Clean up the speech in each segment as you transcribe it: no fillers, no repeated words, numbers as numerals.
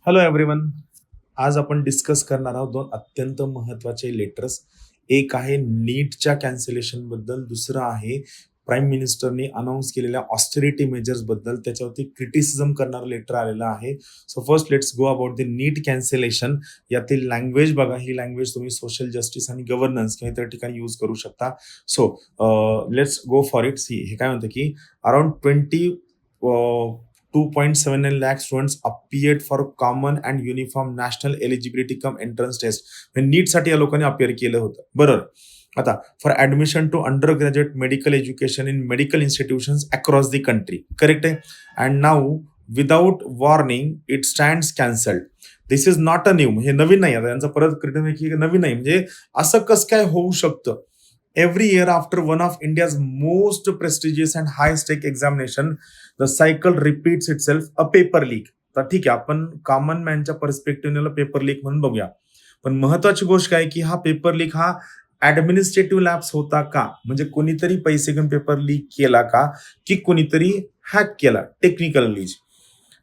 Hello everyone. आज आपण discuss करणार आहोत दोन अत्यंत महत्त्वाचे लेटर्स. एक आहे नीटच्या कॅन्सलेशन बद्दल, दुसरं आहे प्राईम मिनिस्टरनी अनाउन्स केलेल्या ऑस्टेरिटी मेजर्स बद्दल. त्याच्यावरती क्रिटिसिझम करणारं लेटर आलेलं आहे. So first let's go about the NEET cancellation. यातील लँग्वेज बघा, ही लँग्वेज तुम्ही सोशल जस्टिस आणि गव्हर्नन्स किंवा इतर ठिकाणी यूज करू शकता. So let's go for it. See हे काय म्हणतं की around 2.79 lakh students appeared for common and uniform national eligibility cum entrance test. नीटसाठी या लोकांनी अपिअर केलं होतं. बरोबर. आता for admission to under graduate medical education in medical institutions across the country. Correct आहे. And now without warning it stands cancelled. This is not a new. हे नवीन नाही. आता यांचा परत क्रिटिक आहे की नवीन नाही, म्हणजे असं कसं काय होऊ शकतं. Every year after one of India's most prestigious and high-stake examination, the cycle repeats itself. A paper leak. तर ठीक आहे, आपण कॉमन मॅनच्या पर्स्पेक्टिव्हला पेपर लीक म्हणून बघूया. पण महत्वाची गोष्ट काय की हा पेपर लीक हा ऍडमिनिस्ट्रेटिव्ह लॅब्स होता का, म्हणजे कोणीतरी पैसे घेऊन पेपर लीक केला का, की कोणीतरी हॅक केला technically.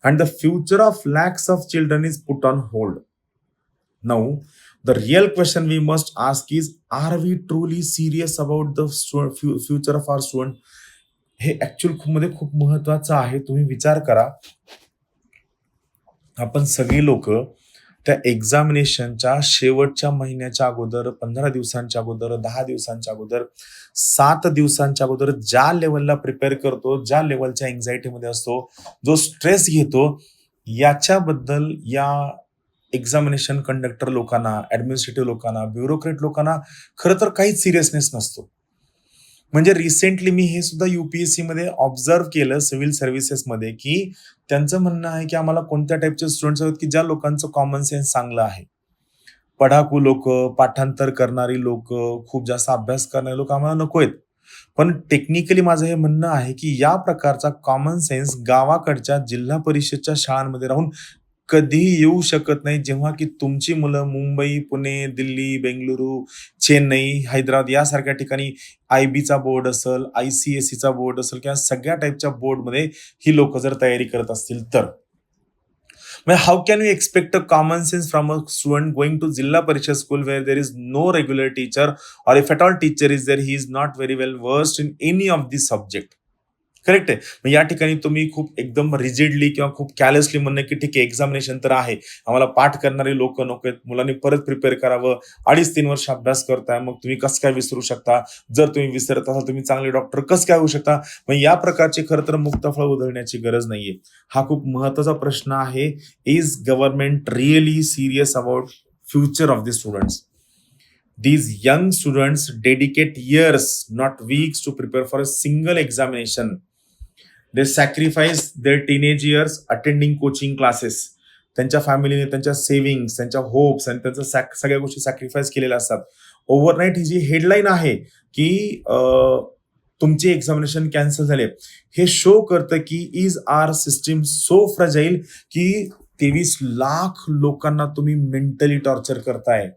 And the future of lakhs of children is put on hold. Now, the real question we must ask is, are we truly serious about the future of our student? हे actual मध्ये खूप महत्वाचं आहे. तुम्ही विचार करा, आपण सगळी लोक त्या एक्झामिनेशनच्या शेवटच्या महिन्याच्या अगोदर, 15 दिवसांच्या अगोदर, 10 दिवसांच्या अगोदर, 7 दिवसांच्या अगोदर ज्या लेवलला प्रिपेअर करतो, ज्या लेवलच्या एन्झायटीमध्ये असतो, जो स्ट्रेस घेतो, याच्याबद्दल या एक्झामिनेशन कंडक्टर लोकांना, ऍडमिनिस्ट्रेटिव्ह लोकांना, ब्युरोक्रेट लोकांना खरं तर काहीच सिरियसनेस नसतो. म्हणजे रिसेंटली मी हे सुद्धा युपीएससी मध्ये ऑब्झर्व केलं सिव्हिल सर्व्हिसेसमध्ये, की त्यांचं म्हणणं आहे की आम्हाला कोणत्या टाईपचे स्टुडंट्स आहेत की ज्या लोकांचं कॉमन सेन्स चांगलं आहे. पढाकू लोक, पाठांतर करणारी लोक, खूप जास्त अभ्यास करणारे लोक आम्हाला नको आहेत. पण टेक्निकली माझं हे म्हणणं आहे की या प्रकारचा कॉमन सेन्स गावाकडच्या जिल्हा परिषदच्या शाळांमध्ये राहून कधीही येऊ शकत नाही, जेव्हा की तुमची मुलं मुंबई, पुणे, दिल्ली, बेंगलुरू, चेन्नई, हैदराबाद यासारख्या ठिकाणी आयबीचा बोर्ड असेल, आयसीएससीचा बोर्ड असेल किंवा सगळ्या टाईपच्या बोर्डमध्ये ही लोक जर तयारी करत असतील तर. म्हणजे how can you expect a common sense from a student going to Zilla Parishad school where there is no regular teacher, और if at all teacher is there, he is not very well versed in any of this subject. Correct आहे. मग या ठिकाणी तुम्ही खूप एकदम rigidly किंवा खूप कॅलेसली म्हणणं की ठीक आहे, एक्झामिनेशन तर आहे, आम्हाला पाठ करणारे लोक नको आहेत, मुलांनी परत प्रिपेअर करावं, 2.5-3 वर्ष अभ्यास करताय, मग तुम्ही कसं काय विसरू शकता, जर तुम्ही विसरत असाल तुम्ही चांगले डॉक्टर कसं काय होऊ शकता. मग या प्रकारची खरं तर मुक्तफळ उधळण्याची गरज नाहीये. हा खूप महत्वाचा प्रश्न आहे. Is government really serious about future of the students? These young students dedicate years, not weeks, to prepare for a single examination. They sacrifice their teenage years attending coaching classes. त्यांच्या फॅमिलीने त्यांच्या सेव्हिंग्स, त्यांच्या hopes आणि त्यांच्या सगळ्या गोष्टी sacrifice केलेल्या असतात. Overnight ही जी headline आहे की तुमचे एक्झामिनेशन कॅन्सल झाले, हे शो करतं की is our system so fragile की 23 लाख लोकांना तुम्ही मेंटली टॉर्चर करताय.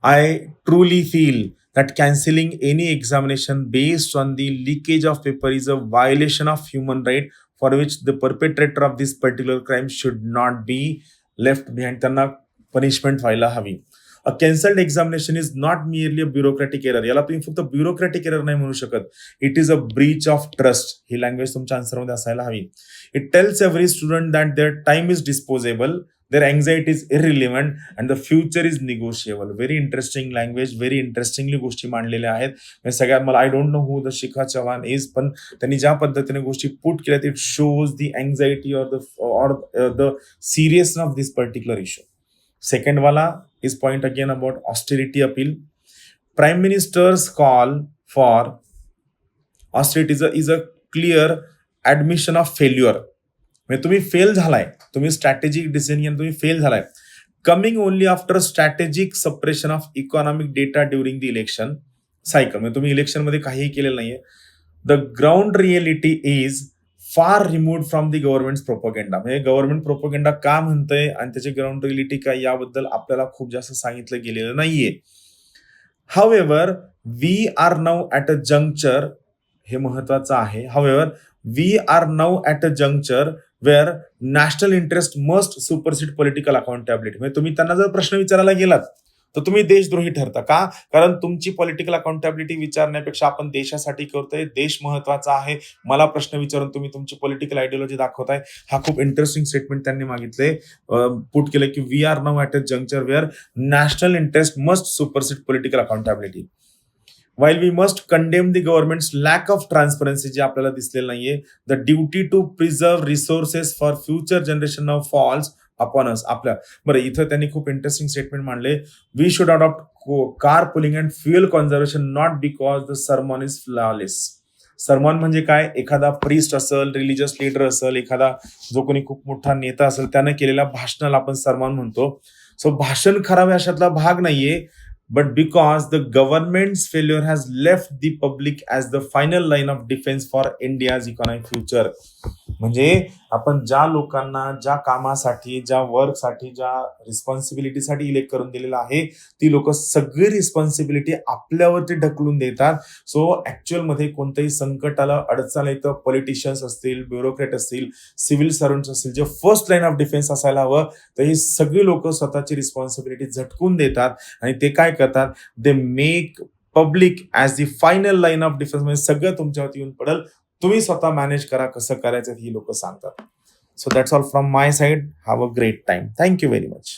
I truly feel that cancelling any examination based on the leakage of paper is a violation of human right, for which the perpetrator of this particular crime should not be left behind. त्यांना punishment व्हायला हवी. A cancelled examination is not merely a bureaucratic error. याला तुम्ही फक्त bureaucratic error नाही म्हणू शकत. It is a breach of trust. ही लँग्वेज तुमच्या आन्सरमध्ये असायला हवी. It tells every student that their time is disposable, their anxiety is irrelevant and the future is negotiable. Very interesting language, very interestingly गोष्टी मांडलेल्या आहेत. सगळ्यात मला I don't know who the Shikha Chavan is, पण त्यांनी ज्या पद्धतीने गोष्टी पुट केल्यात, it shows the anxiety or the seriousness of this particular issue. Second वाला is point again about austerity appeal. Prime Minister's call for austerity is a clear admission of failure. म्हणजे तुम्ही fail झालाय, तुम्ही strategic decision तुम्ही fail झालाय. Coming only after strategic suppression of economic data during the election cycle. म्हणजे तुम्ही election मध्ये काहीही केलेलं नाहीये. The ground reality is far removed from the government propaganda. म्हणजे गव्हर्नमेंट प्रोपोगेंडा का म्हणतंय आणि त्याची ग्राउंड रिअलिटी काय याबद्दल आपल्याला खूप जास्त सांगितलं गेलेलं नाहीये. However we are now at a juncture, हे महत्वाचं आहे. हाऊएव्हर we are now at a juncture where national interest must supersede political accountability. म्हणजे तुम्ही त्यांना जर प्रश्न विचारायला गेलात तर तुम्ही देशद्रोही ठरता. का? कारण तुमची पॉलिटिकल अकाउंटेबिलिटी विचारण्यापेक्षा आपण देशासाठी करतोय, देश महत्वाचा आहे, मला प्रश्न विचारून तुम्ही तुमची पॉलिटिकल आयडियोलॉजी दाखवताय. हा खूप इंटरेस्टिंग स्टेटमेंट त्यांनी मागितले, पुट केलं की we are now at a juncture where national interest must supersede political accountability. While we must condemn the government's lack of transparency, जे आपल्याला दिसलेलं नाहीये, the duty to preserve resources for future generation of falls upon us. आपल्या बरं इथं त्यांनी खूप interesting statement मांडले. We should adopt car pooling and fuel conservation not because the sermon is flawless. Sermon म्हणजे काय? एखादा प्रिस्ट असेल, रिलिजियस लीडर असेल, एखादा जो कोणी खूप मोठा नेता असेल त्यानं केलेल्या भाषणाला आपण सरमॉन म्हणतो. सो भाषण खराब अशातला भाग नाहीये, but because the government's failure has left the public as the final line of defense for India's economic future. म्हणजे आपण ज्या लोकांना ज्या कामासाठी, ज्या वर्कसाठी, ज्या रिस्पॉन्सिबिलिटीसाठी इलेक्ट करून दिलेलं आहे, ती लोक सगळी रिस्पॉन्सिबिलिटी आपल्यावरती ढकलून देतात. सो ऍक्च्युअल मध्ये कोणतंही संकट आलं, अडचण येतं, पॉलिटिशियन्स असतील, ब्युरोक्रेट असतील, सिव्हिल सर्वंट्स असतील, जे फर्स्ट लाईन ऑफ डिफेन्स असायला हवं, तर ही सगळी लोक स्वतःची रिस्पॉन्सिबिलिटी झटकून देतात आणि ते काय करतात? They make public as the final line of defence. म्हणजे सगळं तुमच्यावरती येऊन पडेल, तुम्ही स्वतः मॅनेज करा, कसं करायचं ही लोक सांगतात. So that's all from my side. Have a great time. Thank you very much.